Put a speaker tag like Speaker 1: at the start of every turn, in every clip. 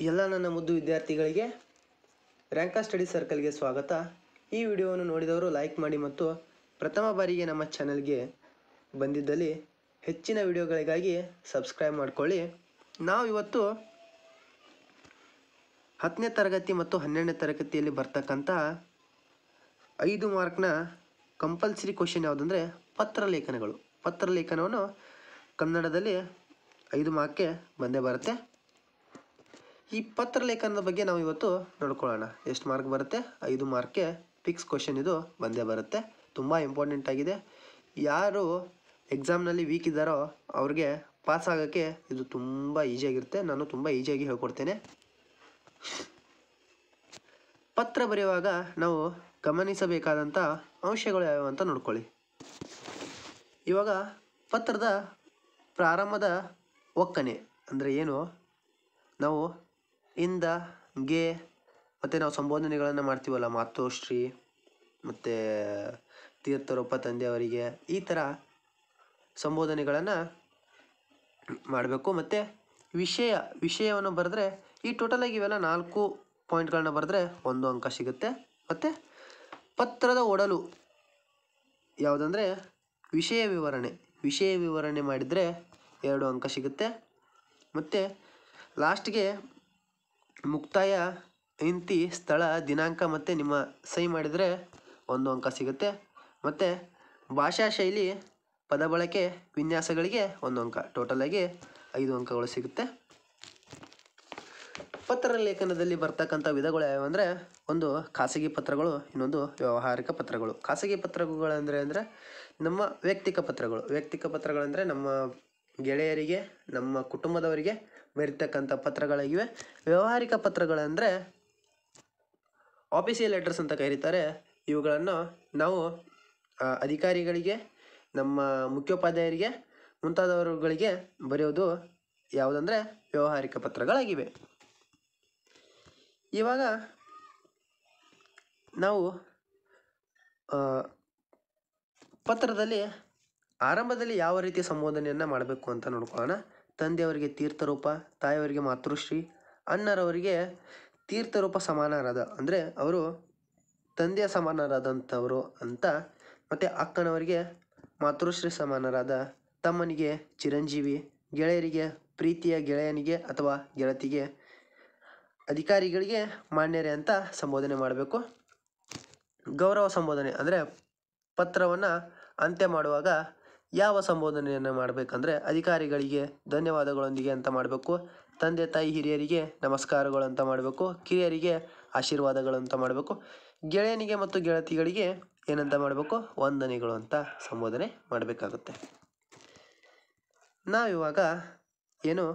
Speaker 1: ಎಲ್ಲ ನನ್ನ ಮುದ್ದು ವಿದ್ಯಾರ್ಥಿಗಳಿಗೆ ರ್ಯಾಂಕಾ ಸ್ಟಡಿ ಸರ್ಕಲ್ಗೆ ಸ್ವಾಗತ. ಈ ವಿಡಿಯೋವನ್ನು ನೋಡಿದವರು ಲೈಕ್ ಮಾಡಿ ಮತ್ತು ಪ್ರಥಮ ಬಾರಿಗೆ ನಮ್ಮ ಚಾನಲ್ಗೆ ಬಂದಿದ್ದಲ್ಲಿ ಹೆಚ್ಚಿನ ವಿಡಿಯೋಗಳಿಗಾಗಿ ಸಬ್ಸ್ಕ್ರೈಬ್ ಮಾಡಿಕೊಳ್ಳಿ. ನಾವು ಇವತ್ತು 10ನೇ ತರಗತಿ ಮತ್ತು 12ನೇ ತರಗತಿಯಲ್ಲಿ ಬರ್ತಕ್ಕಂಥ 5 ಮಾರ್ಕ್ನ ಕಂಪಲ್ಸರಿ ಕ್ವಶನ್ ಯಾವುದಂದರೆ ಪತ್ರಲೇಖನಗಳು. ಪತ್ರಲೇಖನವನ್ನು ಕನ್ನಡದಲ್ಲಿ 5 ಮಾರ್ಕ್ಗೆ ಬಂದೇ ಬರುತ್ತೆ. ಈ ಪತ್ರಲೇಖನದ ಬಗ್ಗೆ ನಾವು ಇವತ್ತು ನೋಡ್ಕೊಳ್ಳೋಣ. ಎಷ್ಟು ಮಾರ್ಕ್ ಬರುತ್ತೆ? 5 ಮಾರ್ಕ್ಗೆ ಫಿಕ್ಸ್ ಕ್ವಶನ್ ಇದು ಬಂದೇ ಬರುತ್ತೆ. ತುಂಬ ಇಂಪಾರ್ಟೆಂಟ್ ಆಗಿದೆ. ಯಾರು ಎಕ್ಸಾಮ್ನಲ್ಲಿ ವೀಕ್ ಇದ್ದಾರೋ ಅವ್ರಿಗೆ ಪಾಸ್ ಆಗೋಕ್ಕೆ ಇದು ತುಂಬ ಈಸಿಯಾಗಿರುತ್ತೆ. ನಾನು ತುಂಬ ಈಸಿಯಾಗಿ ಹೇಳ್ಕೊಡ್ತೇನೆ. ಪತ್ರ ಬರೆಯುವಾಗ ನಾವು ಗಮನಿಸಬೇಕಾದಂಥ ಅಂಶಗಳು ಯಾವ್ಯಾವ ಅಂತ ನೋಡ್ಕೊಳ್ಳಿ. ಇವಾಗ ಪತ್ರದ ಪ್ರಾರಂಭದ ಒಕ್ಕಣೆ ಅಂದರೆ ಏನು? ನಾವು ಇಂದ ಗೆ ಮತ್ತು ನಾವು ಸಂಬೋಧನೆಗಳನ್ನು ಮಾಡ್ತೀವಲ್ಲ, ಮಾತೋಶ್ರೀ ಮತ್ತು ತೀರ್ಥರೂಪ ತಂದೆಯವರಿಗೆ, ಈ ಥರ ಸಂಬೋಧನೆಗಳನ್ನು ಮಾಡಬೇಕು. ಮತ್ತು ವಿಷಯವನ್ನು ಬರೆದ್ರೆ ಈ ಟೋಟಲಾಗಿ ಇವೆಲ್ಲ 4 ಪಾಯಿಂಟ್ಗಳನ್ನ ಬರೆದ್ರೆ 1 ಅಂಕ ಸಿಗುತ್ತೆ. ಮತ್ತು ಪತ್ರದ ಒಡಲು ಯಾವುದಂದರೆ ವಿಷಯ ವಿವರಣೆ ಮಾಡಿದರೆ 2 ಅಂಕ ಸಿಗುತ್ತೆ. ಮತ್ತು ಲಾಸ್ಟ್ಗೆ ಮುಕ್ತಾಯ, ಇಂತಿ, ಸ್ಥಳ, ದಿನಾಂಕ ಮತ್ತು ನಿಮ್ಮ ಸಹಿ ಮಾಡಿದರೆ 1 ಅಂಕ ಸಿಗುತ್ತೆ. ಮತ್ತು ಭಾಷಾ ಶೈಲಿ, ಪದ ಬಳಕೆ, ವಿನ್ಯಾಸಗಳಿಗೆ 1 ಅಂಕ. ಟೋಟಲಾಗಿ 5 ಅಂಕಗಳು ಸಿಗುತ್ತೆ. ಪತ್ರಲೇಖನದಲ್ಲಿ ಬರ್ತಕ್ಕಂಥ ವಿಧಗಳು ಯಾವ್ಯಾವ ಅಂದರೆ, ಒಂದು ಖಾಸಗಿ ಪತ್ರಗಳು, ಇನ್ನೊಂದು ವ್ಯಾವಹಾರಿಕ ಪತ್ರಗಳು. ಖಾಸಗಿ ಪತ್ರಗಳೆಂದರೆ ನಮ್ಮ ವೈಯಕ್ತಿಕ ಪತ್ರಗಳಂದರೆ ನಮ್ಮ ಗೆಳೆಯರಿಗೆ, ನಮ್ಮ ಕುಟುಂಬದವರಿಗೆ ಬರೀತಕ್ಕಂಥ ಪತ್ರಗಳಾಗಿವೆ. ವ್ಯಾವಹಾರಿಕ ಪತ್ರಗಳಂದರೆ ಆಫೀಸಿಯಲ್ ಲೆಟರ್ಸ್ ಅಂತ ಕರೀತಾರೆ. ಇವುಗಳನ್ನು ನಾವು ಅಧಿಕಾರಿಗಳಿಗೆ, ನಮ್ಮ ಮುಖ್ಯೋಪಾಧ್ಯಾಯರಿಗೆ ಮುಂತಾದವರುಗಳಿಗೆ ಬರೆಯೋದು ಯಾವುದಂದರೆ ವ್ಯಾವಹಾರಿಕ ಪತ್ರಗಳಾಗಿವೆ. ಇವಾಗ ನಾವು ಪತ್ರದಲ್ಲಿ ಆರಂಭದಲ್ಲಿ ಯಾವ ರೀತಿಯ ಸಂಬೋಧನೆಯನ್ನು ಮಾಡಬೇಕು ಅಂತ ನೋಡ್ಕೊಳ್ಳೋಣ. ತಂದೆಯವರಿಗೆ ತೀರ್ಥರೂಪ, ತಾಯಿಯವರಿಗೆ ಮಾತೃಶ್ರೀ, ಅಣ್ಣರವರಿಗೆ ತೀರ್ಥರೂಪ ಸಮಾನರಾದ ಅಂದರೆ ಅವರು ತಂದೆಯ ಸಮಾನರಾದಂಥವರು ಅಂತ. ಮತ್ತು ಅಕ್ಕನವರಿಗೆ ಮಾತೃಶ್ರೀ ಸಮಾನರಾದ, ತಮ್ಮನಿಗೆ ಚಿರಂಜೀವಿ, ಗೆಳೆಯರಿಗೆ ಪ್ರೀತಿಯ ಗೆಳೆಯನಿಗೆ ಅಥವಾ ಗೆಳತಿಗೆ, ಅಧಿಕಾರಿಗಳಿಗೆ ಮಾನ್ಯರೇ ಅಂತ ಸಂಬೋಧನೆ ಮಾಡಬೇಕು. ಗೌರವ ಸಂಬೋಧನೆ ಅಂದರೆ ಪತ್ರವನ್ನು ಅಂತ್ಯ ಮಾಡುವಾಗ ಯಾವ ಸಂಬೋಧನೆಯನ್ನು ಮಾಡಬೇಕಂದ್ರೆ ಅಧಿಕಾರಿಗಳಿಗೆ ಧನ್ಯವಾದಗಳೊಂದಿಗೆ ಅಂತ ಮಾಡಬೇಕು. ತಂದೆ ತಾಯಿ ಹಿರಿಯರಿಗೆ ನಮಸ್ಕಾರಗಳು ಅಂತ ಮಾಡಬೇಕು. ಕಿರಿಯರಿಗೆ ಆಶೀರ್ವಾದಗಳು ಅಂತ ಮಾಡಬೇಕು. ಗೆಳೆಯನಿಗೆ ಮತ್ತು ಗೆಳತಿಗಳಿಗೆ ಏನಂತ ಮಾಡಬೇಕು? ವಂದನೆಗಳು ಅಂತ ಸಂಬೋಧನೆ ಮಾಡಬೇಕಾಗುತ್ತೆ. ನಾವಿವಾಗ ಏನು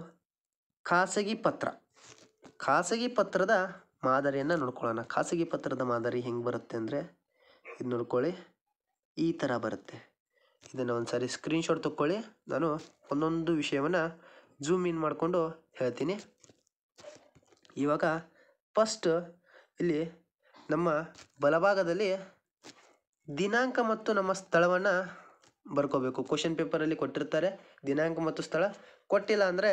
Speaker 1: ಖಾಸಗಿ ಪತ್ರದ ಮಾದರಿಯನ್ನು ನೋಡ್ಕೊಳ್ಳೋಣ. ಖಾಸಗಿ ಪತ್ರದ ಮಾದರಿ ಹೆಂಗೆ ಬರುತ್ತೆ ಅಂದರೆ ಇದು ನೋಡ್ಕೊಳ್ಳಿ, ಈ ಥರ ಬರುತ್ತೆ. ಇದನ್ನು ಒಂದು ಸಾರಿ ಸ್ಕ್ರೀನ್ಶಾಟ್ ತಗೊಳ್ಳಿ. ನಾನು ಒಂದೊಂದು ವಿಷಯವನ್ನು ಝೂಮ್ ಇನ್ ಮಾಡಿಕೊಂಡು ಹೇಳ್ತೀನಿ. ಇವಾಗ ಫಸ್ಟ್ ಇಲ್ಲಿ ನಮ್ಮ ಬಲಭಾಗದಲ್ಲಿ ದಿನಾಂಕ ಮತ್ತು ನಮ್ಮ ಸ್ಥಳವನ್ನು ಬರ್ಕೋಬೇಕು. ಕ್ವಶನ್ ಪೇಪರಲ್ಲಿ ಕೊಟ್ಟಿರ್ತಾರೆ ದಿನಾಂಕ ಮತ್ತು ಸ್ಥಳ. ಕೊಟ್ಟಿಲ್ಲ ಅಂದರೆ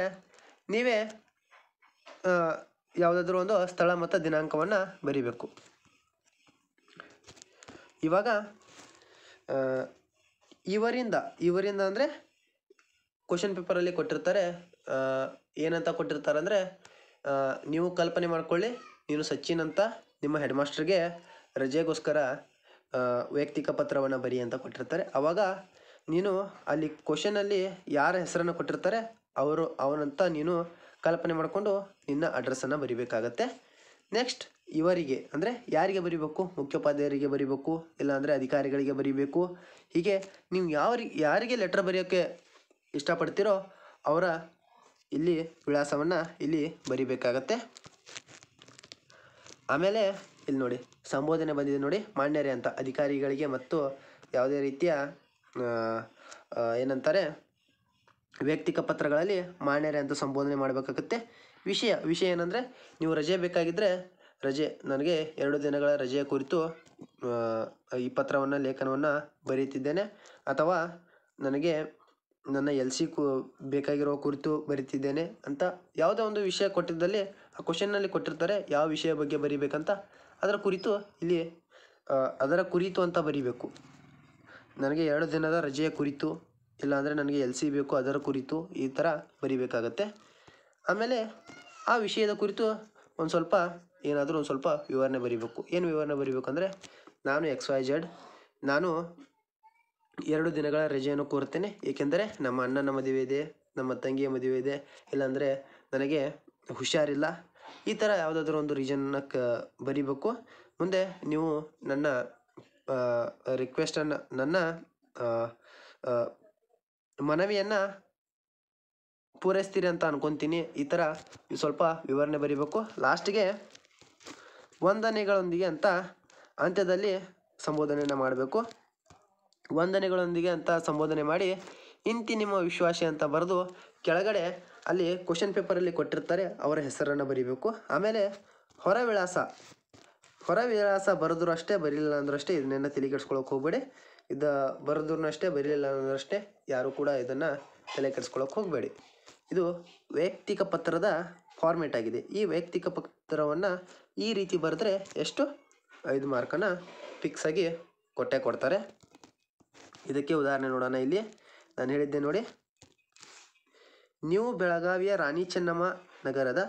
Speaker 1: ನೀವೇ ಯಾವುದಾದ್ರೂ ಒಂದು ಸ್ಥಳ ಮತ್ತು ದಿನಾಂಕವನ್ನು ಬರಿಬೇಕು. ಇವಾಗ ಇವರಿಂದ ಅಂದರೆ ಕ್ವಶನ್ ಪೇಪರಲ್ಲಿ ಕೊಟ್ಟಿರ್ತಾರೆ. ಏನಂತ ಕೊಟ್ಟಿರ್ತಾರೆ ಅಂದರೆ, ನೀವು ಕಲ್ಪನೆ ಮಾಡ್ಕೊಳ್ಳಿ, ನೀನು ಸಚಿನ್ ಅಂತ ನಿಮ್ಮ ಹೆಡ್ ಮಾಸ್ಟರ್ಗೆ ರಜೆಗೋಸ್ಕರ ವೈಯಕ್ತಿಕ ಪತ್ರವನ್ನು ಬರಿ ಅಂತ ಕೊಟ್ಟಿರ್ತಾರೆ. ಆವಾಗ ನೀನು ಅಲ್ಲಿ ಕ್ವಶನಲ್ಲಿ ಯಾರ ಹೆಸರನ್ನು ಕೊಟ್ಟಿರ್ತಾರೆ ಅವನಂತ ನೀನು ಕಲ್ಪನೆ ಮಾಡಿಕೊಂಡು ನಿನ್ನ ಅಡ್ರೆಸ್ಸನ್ನು ಬರಿಬೇಕಾಗತ್ತೆ. ನೆಕ್ಸ್ಟ್ ಇವರಿಗೆ ಅಂದರೆ ಯಾರಿಗೆ ಬರಿಬೇಕು? ಮುಖ್ಯೋಪಾಧ್ಯಾಯರಿಗೆ ಬರಿಬೇಕು, ಇಲ್ಲಾಂದರೆ ಅಧಿಕಾರಿಗಳಿಗೆ ಬರಿಬೇಕು. ಹೀಗೆ ನೀವು ಯಾರಿಗೆ ಲೆಟ್ರ್ ಬರೆಯೋಕ್ಕೆ ಇಷ್ಟಪಡ್ತೀರೋ ಅವರ ಇಲ್ಲಿ ವಿಳಾಸವನ್ನು ಇಲ್ಲಿ ಬರಿಬೇಕಾಗತ್ತೆ. ಆಮೇಲೆ ಇಲ್ಲಿ ನೋಡಿ ಸಂಬೋಧನೆ ಬಂದಿದೆ ನೋಡಿ, ಮಾನ್ಯರೇ ಅಂತ ಅಧಿಕಾರಿಗಳಿಗೆ ಮತ್ತು ಯಾವುದೇ ರೀತಿಯ ಏನಂತಾರೆ ವೈಯಕ್ತಿಕ ಪತ್ರಗಳಲ್ಲಿ ಮಾನ್ಯರೇ ಅಂತ ಸಂಬೋಧನೆ ಮಾಡಬೇಕಾಗುತ್ತೆ. ವಿಷಯ ಏನಂದರೆ, ನೀವು ರಜೆ ಬೇಕಾಗಿದ್ದರೆ ನನಗೆ 2 ದಿನಗಳ ರಜೆಯ ಕುರಿತು ಈ ಪತ್ರವನ್ನು ಲೇಖನವನ್ನು ಬರೀತಿದ್ದೇನೆ, ಅಥವಾ ನನಗೆ ನನ್ನ LC ಬೇಕಾಗಿರೋ ಕುರಿತು ಬರಿತಿದ್ದೇನೆ ಅಂತ ಯಾವುದೋ ಒಂದು ವಿಷಯ ಕೊಟ್ಟಿದ್ದಲ್ಲಿ ಆ ಕ್ವಶನ್ನಲ್ಲಿ ಕೊಟ್ಟಿರ್ತಾರೆ ಯಾವ ವಿಷಯ ಬಗ್ಗೆ ಬರೀಬೇಕಂತ, ಅದರ ಕುರಿತು ಇಲ್ಲಿ ಅದರ ಕುರಿತು ಅಂತ ಬರೀಬೇಕು. ನನಗೆ 2 ದಿನದ ರಜೆಯ ಕುರಿತು, ಇಲ್ಲಾಂದರೆ ನನಗೆ LC ಬೇಕು ಅದರ ಕುರಿತು, ಈ ಥರ ಬರೀಬೇಕಾಗತ್ತೆ. ಆಮೇಲೆ ಆ ವಿಷಯದ ಕುರಿತು ಒಂದು ಸ್ವಲ್ಪ ಏನಾದರೂ ಒಂದು ಸ್ವಲ್ಪ ವಿವರಣೆ ಬರೀಬೇಕು. ಏನು ವಿವರಣೆ ಬರೀಬೇಕಂದ್ರೆ, ನಾನು XYZ ನಾನು 2 ದಿನಗಳ ರಜೆಯನ್ನು ಕೋರುತ್ತೇನೆ, ಏಕೆಂದರೆ ನಮ್ಮ ಅಣ್ಣನ ಮದುವೆ ಇದೆ, ನಮ್ಮ ತಂಗಿಯ ಮದುವೆ ಇದೆ, ಇಲ್ಲಾಂದರೆ ನನಗೆ ಹುಷಾರಿಲ್ಲ, ಈ ಥರ ಯಾವುದಾದ್ರೂ ಒಂದು ರೀಸನ್ನ ಬರೀಬೇಕು. ಮುಂದೆ ನೀವು ನನ್ನ ರಿಕ್ವೆಸ್ಟನ್ನು, ನನ್ನ ಮನವಿಯನ್ನು ಪೂರೈಸ್ತೀರಿ ಅಂತ ಅನ್ಕೊತೀನಿ. ಈ ಥರ ಸ್ವಲ್ಪ ವಿವರಣೆ ಬರೀಬೇಕು. ಲಾಸ್ಟಿಗೆ ವಂದನೆಗಳೊಂದಿಗೆ ಅಂತ ಅಂತ್ಯದಲ್ಲಿ ಸಂಬೋಧನೆಯನ್ನು ಮಾಡಬೇಕು. ವಂದನೆಗಳೊಂದಿಗೆ ಅಂತ ಸಂಬೋಧನೆ ಮಾಡಿ ಇಂತಿ ನಿಮ್ಮ ವಿಶ್ವಾಸಿ ಅಂತ ಬರೆದು ಕೆಳಗಡೆ ಅಲ್ಲಿ ಕ್ವಶನ್ ಪೇಪರಲ್ಲಿ ಕೊಟ್ಟಿರ್ತಾರೆ ಅವರ ಹೆಸರನ್ನು ಬರೀಬೇಕು. ಆಮೇಲೆ ಹೊರ ವಿಳಾಸ ಬರೆದ್ರು ಅಷ್ಟೇ, ಬರೀಲಿಲ್ಲ ಅಂದ್ರೂ ಅಷ್ಟೇ, ಇದನ್ನೆಲ್ಲ ತಲೆ ಕೆಡಿಸ್ಕೊಳ್ಳೋಕೆ ಹೋಗಬೇಡಿ. ಬರೆದ್ರೂ ಅಷ್ಟೇ, ಬರೀಲಿಲ್ಲ ಅಂದ್ರೂ ಅಷ್ಟೇ, ಯಾರು ಕೂಡ ಇದನ್ನು ತಲೆ ಕೆಡಿಸ್ಕೊಳ್ಳೋಕೆ ಹೋಗಬೇಡಿ. ಇದು ವೈಯಕ್ತಿಕ ಪತ್ರದ ಫಾರ್ಮೇಟ್ ಆಗಿದೆ. ಈ ವೈಯಕ್ತಿಕ ಪತ್ರವನ್ನು ಈ ರೀತಿ ಬರೆದ್ರೆ ಎಷ್ಟು 5 ಮಾರ್ಕನ್ನು ಫಿಕ್ಸ್ ಆಗಿ ಕೊಡ್ತಾರೆ. ಇದಕ್ಕೆ ಉದಾಹರಣೆ ನೋಡೋಣ. ಇಲ್ಲಿ ನಾನು ಹೇಳಿದ್ದೆ ನೋಡಿ, ನೀವು ಬೆಳಗಾವಿಯ ರಾಣಿ ಚೆನ್ನಮ್ಮ ನಗರದ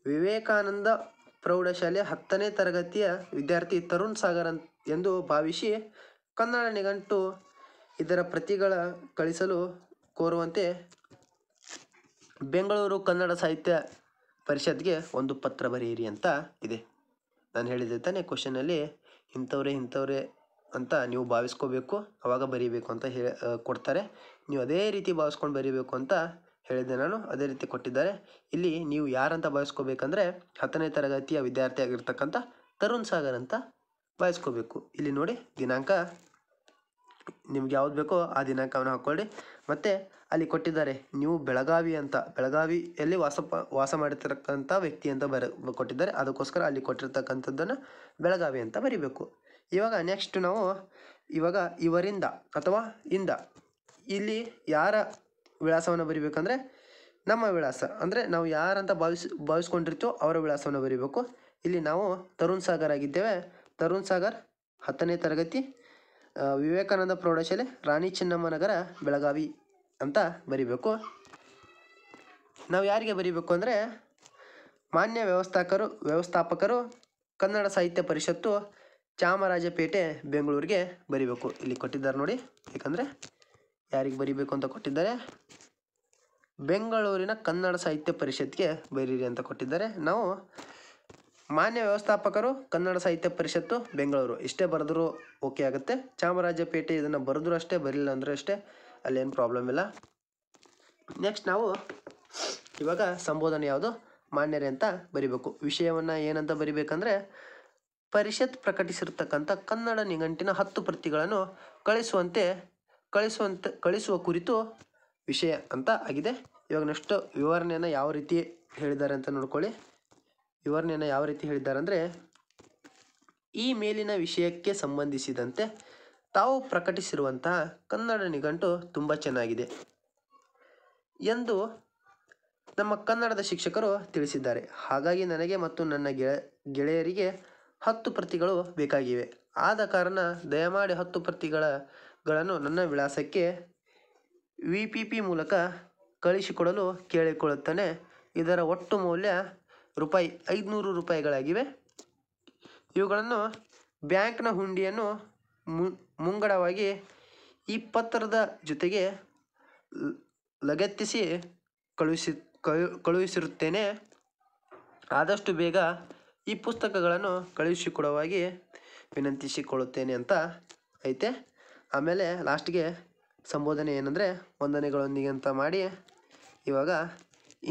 Speaker 1: ವಿವೇಕಾನಂದ ಪ್ರೌಢಶಾಲೆಯ 10ನೇ ತರಗತಿಯ ವಿದ್ಯಾರ್ಥಿ ತರುಣ್ ಸಾಗರ್ ಎಂದು ಭಾವಿಸಿ ಕನ್ನಡ ನಿಘಂಟು ಇದರ ಪ್ರತಿಗಳ ಕಳಿಸಲು ಕೋರುವಂತೆ ಬೆಂಗಳೂರು ಕನ್ನಡ ಸಾಹಿತ್ಯ ಪರಿಷತ್ಗೆ ಒಂದು ಪತ್ರ ಬರೆಯಿರಿ ಅಂತ ಇದೆ. ನಾನು ಹೇಳಿದ್ದೆ ತಾನೇ ಕ್ವಶನಲ್ಲಿ ಇಂಥವ್ರೆ ಅಂತ ನೀವು ಭಾವಿಸ್ಕೋಬೇಕು, ಅವಾಗ ಬರೀಬೇಕು ಅಂತ ಕೊಡ್ತಾರೆ. ನೀವು ಅದೇ ರೀತಿ ಭಾವಿಸ್ಕೊಂಡು ಬರೀಬೇಕು ಅಂತ ಹೇಳಿದ್ದೆ ನಾನು, ಅದೇ ರೀತಿ ಕೊಟ್ಟಿದ್ದಾರೆ. ಇಲ್ಲಿ ನೀವು ಯಾರಂತ ಭಾವಿಸ್ಕೋಬೇಕಂದ್ರೆ 10ನೇ ತರಗತಿಯ ವಿದ್ಯಾರ್ಥಿ ಆಗಿರ್ತಕ್ಕಂಥ ತರುಣ್ ಸಾಗರ್ ಅಂತ ಭಾವಿಸ್ಕೋಬೇಕು. ಇಲ್ಲಿ ನೋಡಿ ದಿನಾಂಕ, ನಿಮ್ಗೆ ಯಾವ್ದು ಬೇಕೋ ಆ ದಿನಾಂಕವನ್ನು ಹಾಕ್ಕೊಳ್ಳಿ. ಮತ್ತು ಅಲ್ಲಿ ಕೊಟ್ಟಿದ್ದಾರೆ ನೀವು ಬೆಳಗಾವಿ ಅಂತ, ಬೆಳಗಾವಿಯಲ್ಲಿ ವಾಸ ಮಾಡಿರ್ತಕ್ಕಂಥ ವ್ಯಕ್ತಿ ಅಂತ ಕೊಟ್ಟಿದ್ದಾರೆ. ಅದಕ್ಕೋಸ್ಕರ ಅಲ್ಲಿ ಕೊಟ್ಟಿರ್ತಕ್ಕಂಥದ್ದನ್ನು ಬೆಳಗಾವಿ ಅಂತ ಬರಿಬೇಕು. ಇವಾಗ ನೆಕ್ಸ್ಟ್ ನಾವು ಇವರಿಂದ ಅಥವಾ ಇಂದ, ಇಲ್ಲಿ ಯಾರ ವಿಳಾಸವನ್ನು ಬರಿಬೇಕಂದ್ರೆ ನಮ್ಮ ವಿಳಾಸ, ಅಂದರೆ ನಾವು ಯಾರಂತ ಭಾವಿಸ್ಕೊಂಡಿರ್ತೀವೋ ಅವರ ವಿಳಾಸವನ್ನು ಬರಿಬೇಕು. ಇಲ್ಲಿ ನಾವು ತರುಣ್ ಸಾಗರ್ ಆಗಿದ್ದೇವೆ. ತರುಣ್ ಸಾಗರ್ 10ನೇ ತರಗತಿ ವಿವೇಕಾನಂದ ಪ್ರೌಢಶಾಲೆ ರಾಣಿ ಚೆನ್ನಮ್ಮ ನಗರ ಬೆಳಗಾವಿ ಅಂತ ಬರಿಬೇಕು. ನಾವು ಯಾರಿಗೆ ಬರಿಬೇಕು ಅಂದರೆ ಮಾನ್ಯ ವ್ಯವಸ್ಥಾಪಕರು ಕನ್ನಡ ಸಾಹಿತ್ಯ ಪರಿಷತ್ತು ಚಾಮರಾಜಪೇಟೆ ಬೆಂಗಳೂರಿಗೆ ಬರಿಬೇಕು. ಇಲ್ಲಿ ಕೊಟ್ಟಿದ್ದಾರೆ ನೋಡಿ, ಏಕೆಂದರೆ ಯಾರಿಗೆ ಬರಿಬೇಕು ಅಂತ ಕೊಟ್ಟಿದ್ದಾರೆ, ಬೆಂಗಳೂರಿನ ಕನ್ನಡ ಸಾಹಿತ್ಯ ಪರಿಷತ್ಗೆ ಬರೀರಿ ಅಂತ ಕೊಟ್ಟಿದ್ದಾರೆ. ನಾವು ಮಾನ್ಯ ವ್ಯವಸ್ಥಾಪಕರು ಕನ್ನಡ ಸಾಹಿತ್ಯ ಪರಿಷತ್ತು ಬೆಂಗಳೂರು ಇಷ್ಟೇ ಬರೆದ್ರು ಓಕೆ ಆಗುತ್ತೆ. ಚಾಮರಾಜಪೇಟೆ ಇದನ್ನು ಬರೆದ್ರು ಅಷ್ಟೇ, ಬರಲಿಲ್ಲ ಅಂದರೆ ಅಷ್ಟೇ, ಅಲ್ಲೇನು ಪ್ರಾಬ್ಲಮ್ ಇಲ್ಲ. ನೆಕ್ಸ್ಟ್ ನಾವು ಇವಾಗ ಸಂಬೋಧನೆ ಯಾವುದು, ಮಾನ್ಯರೇ ಅಂತ ಬರಿಬೇಕು. ವಿಷಯವನ್ನು ಏನಂತ ಬರಿಬೇಕಂದ್ರೆ, ಪರಿಷತ್ ಪ್ರಕಟಿಸಿರ್ತಕ್ಕಂಥ ಕನ್ನಡ ನಿಘಂಟಿನ 10 ಪ್ರತಿಗಳನ್ನು ಕಳಿಸುವ ಕುರಿತು ವಿಷಯ ಅಂತ ಆಗಿದೆ. ಇವಾಗ ನೆಕ್ಸ್ಟ್ ವಿವರಣೆಯನ್ನು ಯಾವ ರೀತಿ ಹೇಳಿದ್ದಾರೆ ಅಂತ ನೋಡ್ಕೊಳ್ಳಿ. ವಿವರಣೆಯನ್ನು ಯಾವ ರೀತಿ ಹೇಳಿದ್ದಾರೆ ಅಂದರೆ, ಈ ಮೇಲಿನ ವಿಷಯಕ್ಕೆ ಸಂಬಂಧಿಸಿದಂತೆ ತಾವು ಪ್ರಕಟಿಸಿರುವಂತಹ ಕನ್ನಡ ನಿಘಂಟು ತುಂಬ ಚೆನ್ನಾಗಿದೆ ಎಂದು ನಮ್ಮ ಕನ್ನಡದ ಶಿಕ್ಷಕರು ತಿಳಿಸಿದ್ದಾರೆ. ಹಾಗಾಗಿ ನನಗೆ ಮತ್ತು ನನ್ನ ಗೆಳೆಯರಿಗೆ 10 ಪ್ರತಿಗಳು ಬೇಕಾಗಿವೆ. ಆದ ಕಾರಣ ದಯಮಾಡಿ 10 ಪ್ರತಿಗಳನ್ನು ನನ್ನ ವಿಳಾಸಕ್ಕೆ VPP ಮೂಲಕ ಕಳಿಸಿಕೊಡಲು ಕೇಳಿಕೊಳ್ಳುತ್ತೇನೆ. ಇದರ ಒಟ್ಟು ಮೌಲ್ಯ ₹500 ಇವುಗಳನ್ನು ಬ್ಯಾಂಕ್ನ ಹುಂಡಿಯನ್ನು ಮುಂಗಡವಾಗಿ ಈ ಪತ್ರದ ಜೊತೆಗೆ ಲಗತ್ತಿಸಿ ಕಳುಹಿಸಿರುತ್ತೇನೆ. ಆದಷ್ಟು ಬೇಗ ಈ ಪುಸ್ತಕಗಳನ್ನು ಕಳುಹಿಸಿಕೊಡುವಾಗಿ ವಿನಂತಿಸಿಕೊಳ್ಳುತ್ತೇನೆ ಅಂತ ಐತೆ. ಆಮೇಲೆ ಲಾಸ್ಟ್ಗೆ ಸಂಬೋಧನೆ ಏನಂದರೆ, ವಂದನೆಗಳೊಂದಿಗೆ ಅಂತ ಮಾಡಿ ಇವಾಗ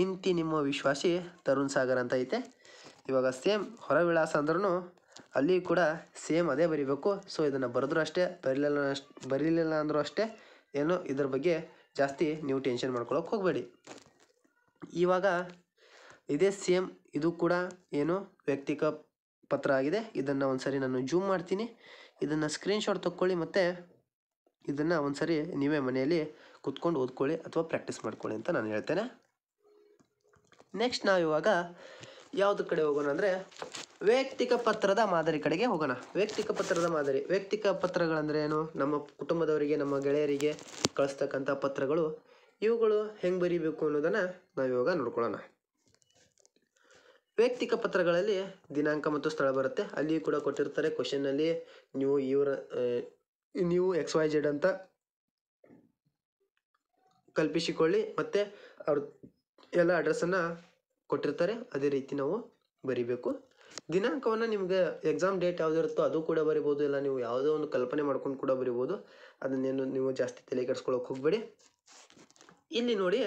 Speaker 1: ಇಂತಿ ನಿಮ್ಮ ವಿಶ್ವಾಸಿ ತರುಣ್ ಸಾಗರ್ ಅಂತ ಐತೆ. ಇವಾಗ ಸೇಮ್ ಹೊರ ವಿಳಾಸ ಅಂದ್ರೂ ಅಲ್ಲಿ ಕೂಡ ಸೇಮ್ ಅದೇ ಬರಿಬೇಕು. ಸೊ ಇದನ್ನು ಬರೆದ್ರೂ ಅಷ್ಟೇ, ಬರೀಲಿಲ್ಲ ಅಂದರೂ ಅಷ್ಟೇ, ಏನು ಇದ್ರ ಬಗ್ಗೆ ಜಾಸ್ತಿ ನೀವು ಟೆನ್ಷನ್ ಮಾಡ್ಕೊಳ್ಳೋಕೆ ಹೋಗಬೇಡಿ. ಇವಾಗ ಇದೇ ಸೇಮ್, ಇದು ಕೂಡ ಏನು ವೈಯಕ್ತಿಕ ಪತ್ರ ಆಗಿದೆ. ಇದನ್ನು ಒಂದ್ಸರಿ ನಾನು ಜೂಮ್ ಮಾಡ್ತೀನಿ, ಇದನ್ನು ಸ್ಕ್ರೀನ್ಶಾಟ್ ತಗೊಳ್ಳಿ ಮತ್ತು ಇದನ್ನು ಒಂದ್ಸರಿ ನೀವೇ ಮನೆಯಲ್ಲಿ ಕೂತ್ಕೊಂಡು ಓದ್ಕೊಳ್ಳಿ ಅಥವಾ ಪ್ರಾಕ್ಟೀಸ್ ಮಾಡ್ಕೊಳ್ಳಿ ಅಂತ ನಾನು ಹೇಳ್ತೇನೆ. ನೆಕ್ಸ್ಟ್ ನಾವು ಇವಾಗ ಯಾವ್ದ್ರ ಕಡೆ ಹೋಗೋಣ ಅಂದರೆ ವೈಯಕ್ತಿಕ ಪತ್ರದ ಮಾದರಿ ಕಡೆಗೆ ಹೋಗೋಣ. ವೈಯಕ್ತಿಕ ಪತ್ರದ ಮಾದರಿ. ವೈಯಕ್ತಿಕ ಪತ್ರಗಳಂದರೆ ಏನು? ನಮ್ಮ ಕುಟುಂಬದವರಿಗೆ, ನಮ್ಮ ಗೆಳೆಯರಿಗೆ ಕಳಿಸ್ತಕ್ಕಂಥ ಪತ್ರಗಳು. ಇವುಗಳು ಹೆಂಗೆ ಬರೀಬೇಕು ಅನ್ನೋದನ್ನು ನಾವಿವಾಗ ನೋಡ್ಕೊಳ್ಳೋಣ. ವೈಯಕ್ತಿಕ ಪತ್ರಗಳಲ್ಲಿ ದಿನಾಂಕ ಮತ್ತು ಸ್ಥಳ ಬರುತ್ತೆ. ಅಲ್ಲಿ ಕೂಡ ಕೊಟ್ಟಿರ್ತಾರೆ ಕ್ವಶನ್ನಲ್ಲಿ ನೀವು XYZ ಅಂತ ಕಲ್ಪಿಸಿಕೊಳ್ಳಿ, ಮತ್ತು ಅವ್ರ ಎಲ್ಲ ಅಡ್ರೆಸ್ಸನ್ನು ಕೊಟ್ಟಿರ್ತಾರೆ. ಅದೇ ರೀತಿ ನಾವು ಬರಿಬೇಕು. ದಿನಾಂಕವನ್ನು ನಿಮಗೆ ಎಕ್ಸಾಮ್ ಡೇಟ್ ಯಾವುದಿರುತ್ತೋ ಅದು ಕೂಡ ಬರಿಬೋದು, ಇಲ್ಲ ನೀವು ಯಾವುದೋ ಒಂದು ಕಲ್ಪನೆ ಮಾಡ್ಕೊಂಡು ಕೂಡ ಬರಿಬೋದು. ಅದನ್ನೇನು ನೀವು ಜಾಸ್ತಿ ತಲೆ ಕೆಡಿಸ್ಕೊಳ್ಳೋಕೆ ಹೋಗಬೇಡಿ. ಇಲ್ಲಿ ನೋಡಿ,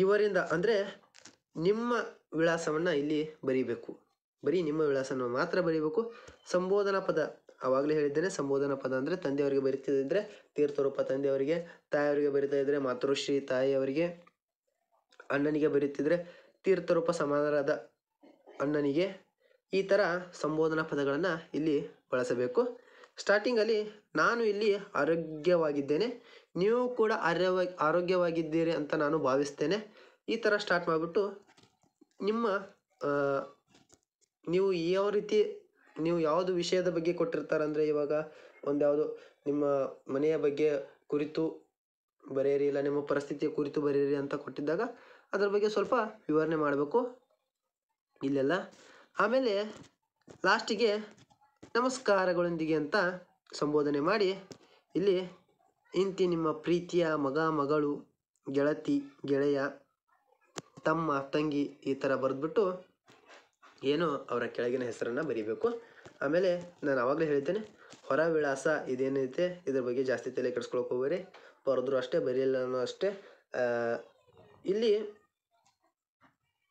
Speaker 1: ಇವರಿಂದ ಅಂದರೆ ನಿಮ್ಮ ವಿಳಾಸವನ್ನು ಇಲ್ಲಿ ಬರೀಬೇಕು. ಬರೀ ನಿಮ್ಮ ವಿಳಾಸವನ್ನು ಮಾತ್ರ ಬರೀಬೇಕು. ಸಂಬೋಧನಾ ಪದ ಆವಾಗಲೇ ಹೇಳಿದ್ದೇನೆ. ಸಂಬೋಧನಾ ಪದ ಅಂದರೆ ತಂದೆಯವರಿಗೆ ಬರೀತಿದ್ದರೆ ತೀರ್ಥರೂಪ ತಂದೆಯವರಿಗೆ, ತಾಯಿಯವರಿಗೆ ಬರೀತಾ ಇದ್ದರೆ ಮಾತೃಶ್ರೀ ತಾಯಿಯವರಿಗೆ, ಅಣ್ಣನಿಗೆ ಬರೀತಿದ್ರೆ ತೀರ್ಥರೂಪ ಸಮಾನರಾದ ಅಣ್ಣನಿಗೆ. ಈ ಥರ ಸಂಬೋಧನಾ ಪದಗಳನ್ನು ಇಲ್ಲಿ ಬಳಸಬೇಕು. ಸ್ಟಾರ್ಟಿಂಗಲ್ಲಿ ನಾನು ಇಲ್ಲಿ ಆರೋಗ್ಯವಾಗಿದ್ದೇನೆ, ನೀವು ಕೂಡ ಆರೋಗ್ಯವಾಗಿದ್ದೀರಿ ಅಂತ ನಾನು ಭಾವಿಸ್ತೇನೆ. ಈ ಥರ ಸ್ಟಾರ್ಟ್ ಮಾಡಿಬಿಟ್ಟು ನೀವು ಯಾವ ರೀತಿ ನೀವು ಯಾವುದು ವಿಷಯದ ಬಗ್ಗೆ ಕೊಟ್ಟಿರ್ತಾರೆ ಅಂದರೆ, ಇವಾಗ ಒಂದು ಯಾವುದು ನಿಮ್ಮ ಮನೆಯ ಬಗ್ಗೆ ಕುರಿತು ಬರೆಯಿರಿ, ಇಲ್ಲ ನಿಮ್ಮ ಪರಿಸ್ಥಿತಿಯ ಕುರಿತು ಬರೆಯಿರಿ ಅಂತ ಕೊಟ್ಟಿದ್ದಾಗ ಅದರ ಬಗ್ಗೆ ಸ್ವಲ್ಪ ವಿವರಣೆ ಮಾಡಬೇಕು ಇಲ್ಲೆಲ್ಲ. ಆಮೇಲೆ ಲಾಸ್ಟಿಗೆ ನಮಸ್ಕಾರಗಳೊಂದಿಗೆ ಅಂತ ಸಂಬೋಧನೆ ಮಾಡಿ ಇಲ್ಲಿ ಇಂತಿ ನಿಮ್ಮ ಪ್ರೀತಿಯ ಮಗ, ಮಗಳು, ಗೆಳತಿ, ಗೆಳೆಯ, ತಮ್ಮ, ತಂಗಿ ಈ ಥರ ಬರೆದ್ಬಿಟ್ಟು ಏನು ಅವರ ಕೆಳಗಿನ ಹೆಸರನ್ನು ಬರೀಬೇಕು. ಆಮೇಲೆ ನಾನು ಆವಾಗಲೇ ಹೇಳಿದ್ದೇನೆ, ಹೊರ ವಿಳಾಸ ಇದೇನೈತೆ ಇದ್ರ ಬಗ್ಗೆ ಜಾಸ್ತಿ ತಲೆ ಕೆಡಿಸ್ಕೊಳಕ್ಕೆ ಹೋಗ್ಬೇಡಿ. ಬರೆದ್ರು ಅಷ್ಟೇ, ಬರೆಯಲ್ಲೂ ಅಷ್ಟೇ. ಇಲ್ಲಿ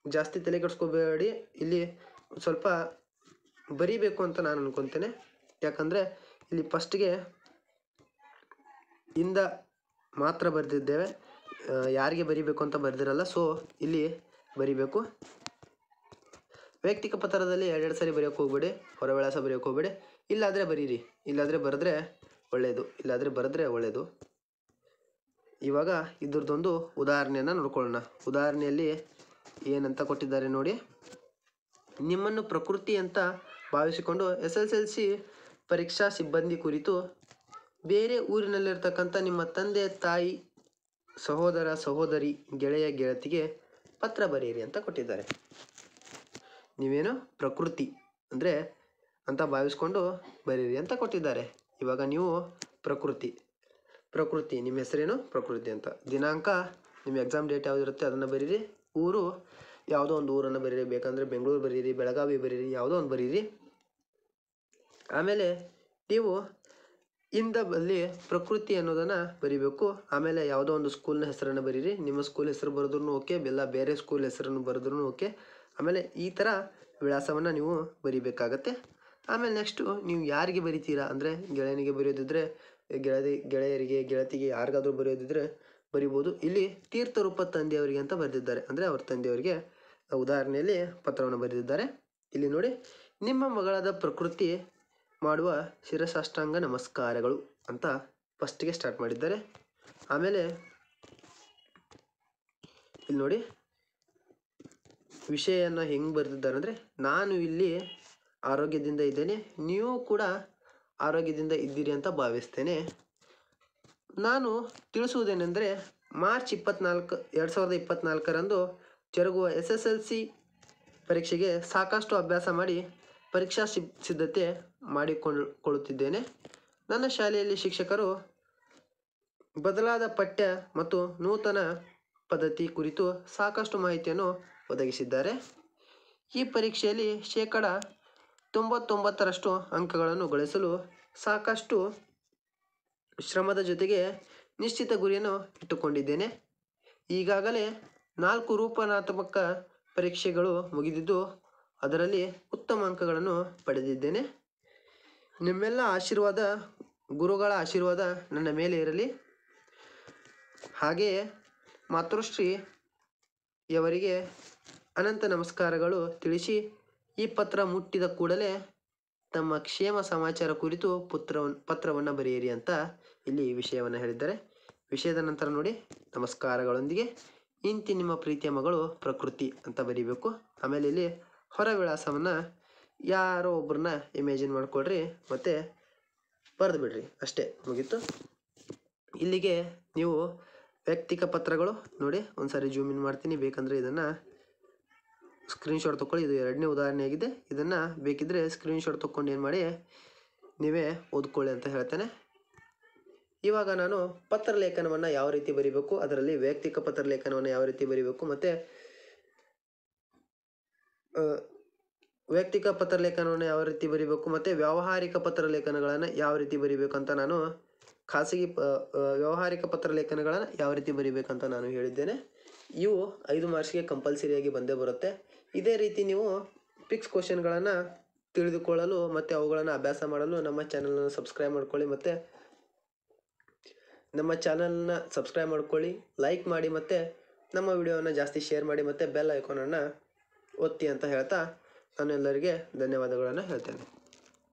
Speaker 1: ಜಾಸ್ತಿ ತಲೆ ಕೆಡಿಸ್ಕೋಬೇಡಿ. ಇಲ್ಲಿ ಸ್ವಲ್ಪ ಬರೀಬೇಕು ಅಂತ ನಾನು ಅನ್ಕೊತೇನೆ. ಯಾಕಂದರೆ ಇಲ್ಲಿ ಫಸ್ಟ್ಗೆ ಇಂದ ಮಾತ್ರ ಬರೆದಿದ್ದೇವೆ, ಯಾರಿಗೆ ಬರೀಬೇಕು ಅಂತ ಬರೆದಿರಲ್ಲ. ಸೊ ಇಲ್ಲಿ ಬರೀಬೇಕು. ವೈಯಕ್ತಿಕ ಪತ್ರದಲ್ಲಿ 2 ಸರಿ ಬರೆಯೋಕ್ಕೆ ಹೋಗ್ಬೇಡಿ, ಹೊರ ವಿಳಾಸ ಬರೆಯೋಕ್ಕೆ ಹೋಗ್ಬೇಡಿ. ಇಲ್ಲಾದರೆ ಬರೀರಿ, ಇಲ್ಲಾದರೆ ಬರೆದ್ರೆ ಒಳ್ಳೆಯದು, ಇಲ್ಲಾದರೆ ಬರೆದ್ರೆ ಒಳ್ಳೆಯದು. ಇವಾಗ ಇದ್ರದ್ದೊಂದು ಉದಾಹರಣೆಯನ್ನು ನೋಡ್ಕೊಳ್ಳೋಣ. ಉದಾಹರಣೆಯಲ್ಲಿ ಏನಂತ ಕೊಟ್ಟಿದ್ದಾರೆ ನೋಡಿ. ನಿಮ್ಮನ್ನು ಪ್ರಕೃತಿ ಅಂತ ಭಾವಿಸಿಕೊಂಡು SSLC ಪರೀಕ್ಷಾ ಸಿಬ್ಬಂದಿ ಕುರಿತು ಬೇರೆ ಊರಿನಲ್ಲಿರ್ತಕ್ಕಂಥ ನಿಮ್ಮ ತಂದೆ, ತಾಯಿ, ಸಹೋದರ, ಸಹೋದರಿ, ಗೆಳೆಯ, ಗೆಳತಿಗೆ ಪತ್ರ ಬರೆಯಿರಿ ಅಂತ ಕೊಟ್ಟಿದ್ದಾರೆ. ನೀವೇನು ಪ್ರಕೃತಿ ಅಂದರೆ ಅಂತ ಭಾವಿಸ್ಕೊಂಡು ಬರೀರಿ ಅಂತ ಕೊಟ್ಟಿದ್ದಾರೆ. ಇವಾಗ ನೀವು ಪ್ರಕೃತಿ ನಿಮ್ಮ ಹೆಸರೇನು? ಪ್ರಕೃತಿ ಅಂತ. ದಿನಾಂಕ ನಿಮ್ಮ ಎಕ್ಸಾಮ್ ಡೇಟ್ ಯಾವುದಿರುತ್ತೆ ಅದನ್ನು ಬರೀರಿ. ಊರು ಯಾವುದೋ ಒಂದು ಊರನ್ನು ಬರೀರಿ, ಬೇಕಂದರೆ ಬೆಂಗಳೂರು ಬರೀರಿ, ಬೆಳಗಾವಿ ಬರೀರಿ, ಯಾವುದೋ ಒಂದು ಬರೀರಿ. ಆಮೇಲೆ ನೀವು ಇಂದಲ್ಲಿ ಪ್ರಕೃತಿ ಅನ್ನೋದನ್ನು ಬರೀಬೇಕು. ಆಮೇಲೆ ಯಾವುದೋ ಒಂದು ಸ್ಕೂಲ್ನ ಹೆಸರನ್ನು ಬರೀರಿ. ನಿಮ್ಮ ಸ್ಕೂಲ್ ಹೆಸರು ಬರೆದ್ರೂ ಓಕೆ, ಇಲ್ಲ ಬೇರೆ ಸ್ಕೂಲ್ ಹೆಸರನ್ನು ಬರೆದ್ರೂ ಓಕೆ. ಆಮೇಲೆ ಈ ಥರ ವಿಳಾಸವನ್ನು ನೀವು ಬರೀಬೇಕಾಗತ್ತೆ. ಆಮೇಲೆ ನೆಕ್ಸ್ಟು ನೀವು ಯಾರಿಗೆ ಬರಿತೀರಾ ಅಂದರೆ, ಗೆಳೆಯನಿಗೆ ಬರೆಯೋದಿದ್ರೆ ಗೆಳೆಯರಿಗೆ, ಗೆಳತಿಗೆ ಯಾರಿಗಾದ್ರೂ ಬರೆಯೋದಿದ್ರೆ ಬರಿಬೋದು. ಇಲ್ಲಿ ತೀರ್ಥರೂಪ ತಂದೆಯವರಿಗೆ ಅಂತ ಬರೆದಿದ್ದಾರೆ, ಅಂದರೆ ಅವ್ರ ತಂದೆಯವರಿಗೆ ಉದಾಹರಣೆಯಲ್ಲಿ ಪತ್ರವನ್ನು ಬರೆದಿದ್ದಾರೆ. ಇಲ್ಲಿ ನೋಡಿ, ನಿಮ್ಮ ಮಗಳಾದ ಪ್ರಕೃತಿ ಮಾಡುವ ಶಿರಸಾಷ್ಟಾಂಗ ನಮಸ್ಕಾರಗಳು ಅಂತ ಫಸ್ಟಿಗೆ ಸ್ಟಾರ್ಟ್ ಮಾಡಿದ್ದಾರೆ. ಆಮೇಲೆ ಇಲ್ಲಿ ನೋಡಿ ವಿಷಯವನ್ನು ಹೆಂಗೆ ಬರೆದಿದ್ದಾರೆ ಅಂದರೆ, ನಾನು ಇಲ್ಲಿ ಆರೋಗ್ಯದಿಂದ ಇದ್ದೇನೆ, ನೀವು ಕೂಡ ಆರೋಗ್ಯದಿಂದ ಇದ್ದೀರಿ ಅಂತ ಭಾವಿಸ್ತೇನೆ. ನಾನು ತಿಳಿಸುವುದೇನೆಂದರೆ, ಮಾರ್ಚ್ 24, 2024ರಂದು ಜರುಗುವ SSLC ಪರೀಕ್ಷೆಗೆ ಸಾಕಷ್ಟು ಅಭ್ಯಾಸ ಮಾಡಿ ಪರೀಕ್ಷಾ ಸಿದ್ಧತೆ ಮಾಡಿಕೊಳ್ಳುತ್ತಿದ್ದೇನೆ. ನನ್ನ ಶಾಲೆಯಲ್ಲಿ ಶಿಕ್ಷಕರು ಬದಲಾದ ಪಠ್ಯ ಮತ್ತು ನೂತನ ಪದ್ಧತಿ ಕುರಿತು ಸಾಕಷ್ಟು ಮಾಹಿತಿಯನ್ನು ಒದಗಿಸಿದ್ದಾರೆ. ಈ ಪರೀಕ್ಷೆಯಲ್ಲಿ 99% ಅಂಕಗಳನ್ನು ಗಳಿಸಲು ಸಾಕಷ್ಟು ಶ್ರಮದ ಜೊತೆಗೆ ನಿಶ್ಚಿತ ಗುರಿಯನ್ನು ಇಟ್ಟುಕೊಂಡಿದ್ದೇನೆ. ಈಗಾಗಲೇ 4 ರೂಪನಾತ್ಮಕ ಪರೀಕ್ಷೆಗಳು ಮುಗಿದಿದ್ದು ಅದರಲ್ಲಿ ಉತ್ತಮ ಅಂಕಗಳನ್ನು ಪಡೆದಿದ್ದೇನೆ. ನಿಮ್ಮೆಲ್ಲ ಆಶೀರ್ವಾದ, ಗುರುಗಳ ಆಶೀರ್ವಾದ ನನ್ನ ಮೇಲೆ ಇರಲಿ. ಹಾಗೆಯೇ ಮಾತೃಶ್ರೀಯವರಿಗೆ ಅನಂತ ನಮಸ್ಕಾರಗಳು ತಿಳಿಸಿ, ಈ ಪತ್ರ ಮುಟ್ಟಿದ ಕೂಡಲೇ ತಮ್ಮ ಕ್ಷೇಮ ಸಮಾಚಾರ ಕುರಿತು ಪತ್ರವನ್ನು ಬರೆಯಿರಿ ಅಂತ ಇಲ್ಲಿ ವಿಷಯವನ್ನು ಹೇಳಿದ್ದಾರೆ. ವಿಷಯದ ನಂತರ ನೋಡಿ, ನಮಸ್ಕಾರಗಳೊಂದಿಗೆ ಇಂತಿ ನಿಮ್ಮ ಪ್ರೀತಿಯ ಮಗಳು ಪ್ರಕೃತಿ ಅಂತ ಬರೀಬೇಕು. ಆಮೇಲೆ ಇಲ್ಲಿ ಹೊರ ವಿಳಾಸವನ್ನು ಯಾರೋ ಒಬ್ಬರನ್ನ ಇಮೇಜಿನ್ ಮಾಡ್ಕೊಳ್ರಿ ಮತ್ತು ಬರೆದು ಬಿಡ್ರಿ, ಅಷ್ಟೇ ಮುಗೀತು. ಇಲ್ಲಿಗೆ ನೀವು ವೈಯಕ್ತಿಕ ಪತ್ರಗಳು ನೋಡಿ, ಒಂದು ಸಾರಿ ಜೂಮ್ ಇನ್ ಮಾಡ್ತೀನಿ, ಬೇಕಂದರೆ ಇದನ್ನು ಸ್ಕ್ರೀನ್ಶಾಟ್ ತೊಗೊಳ್ಳಿ. ಇದು 2ನೇ ಉದಾಹರಣೆಯಾಗಿದೆ. ಇದನ್ನು ಬೇಕಿದ್ದರೆ ಸ್ಕ್ರೀನ್ಶಾಟ್ ತೊಗೊಂಡು ಏನು ಮಾಡಿ ನೀವೇ ಓದ್ಕೊಳ್ಳಿ ಅಂತ ಹೇಳ್ತೇನೆ. ಇವಾಗ ನಾನು ಪತ್ರಲೇಖನವನ್ನು ಯಾವ ರೀತಿ ಬರೀಬೇಕು, ಅದರಲ್ಲಿ ವೈಯಕ್ತಿಕ ಪತ್ರಲೇಖನವನ್ನು ಯಾವ ರೀತಿ ಬರೀಬೇಕು ಮತ್ತು ವೈಯಕ್ತಿಕ ಪತ್ರಲೇಖನವನ್ನು ಯಾವ ರೀತಿ ಬರೀಬೇಕು ಮತ್ತು ವ್ಯಾವಹಾರಿಕ ಪತ್ರಲೇಖನಗಳನ್ನು ಯಾವ ರೀತಿ ಬರೀಬೇಕು ಅಂತ ನಾನು ಖಾಸಗಿ ವ್ಯಾವಹಾರಿಕ ಪತ್ರಲೇಖನಗಳನ್ನು ಯಾವ ರೀತಿ ಬರೀಬೇಕಂತ ನಾನು ಹೇಳಿದ್ದೇನೆ. ಇವು 5 ಮಾರ್ಕ್ಸ್ಗೆ ಕಂಪಲ್ಸರಿಯಾಗಿ ಬಂದೇ ಬರುತ್ತೆ. ಇದೇ ರೀತಿ ನೀವು ಫಿಕ್ಸ್ ಕ್ವಶನ್ಗಳನ್ನು ತಿಳಿದುಕೊಳ್ಳಲು ಮತ್ತು ಅವುಗಳನ್ನು ಅಭ್ಯಾಸ ಮಾಡಲು ನಮ್ಮ ಚಾನಲನ್ನು ಸಬ್ಸ್ಕ್ರೈಬ್ ಮಾಡ್ಕೊಳ್ಳಿ ಮತ್ತು ನಮ್ಮ ಚಾನಲ್ನ ಸಬ್ಸ್ಕ್ರೈಬ್ ಮಾಡ್ಕೊಳ್ಳಿ, ಲೈಕ್ ಮಾಡಿ ಮತ್ತು ನಮ್ಮ ವಿಡಿಯೋವನ್ನು ಜಾಸ್ತಿ ಶೇರ್ ಮಾಡಿ ಮತ್ತು ಬೆಲ್ ಐಕಾನನ್ನು ಒತ್ತಿ ಅಂತ ಹೇಳ್ತಾ ನಾನು ಎಲ್ಲರಿಗೆ ಧನ್ಯವಾದಗಳನ್ನು ಹೇಳ್ತೇನೆ.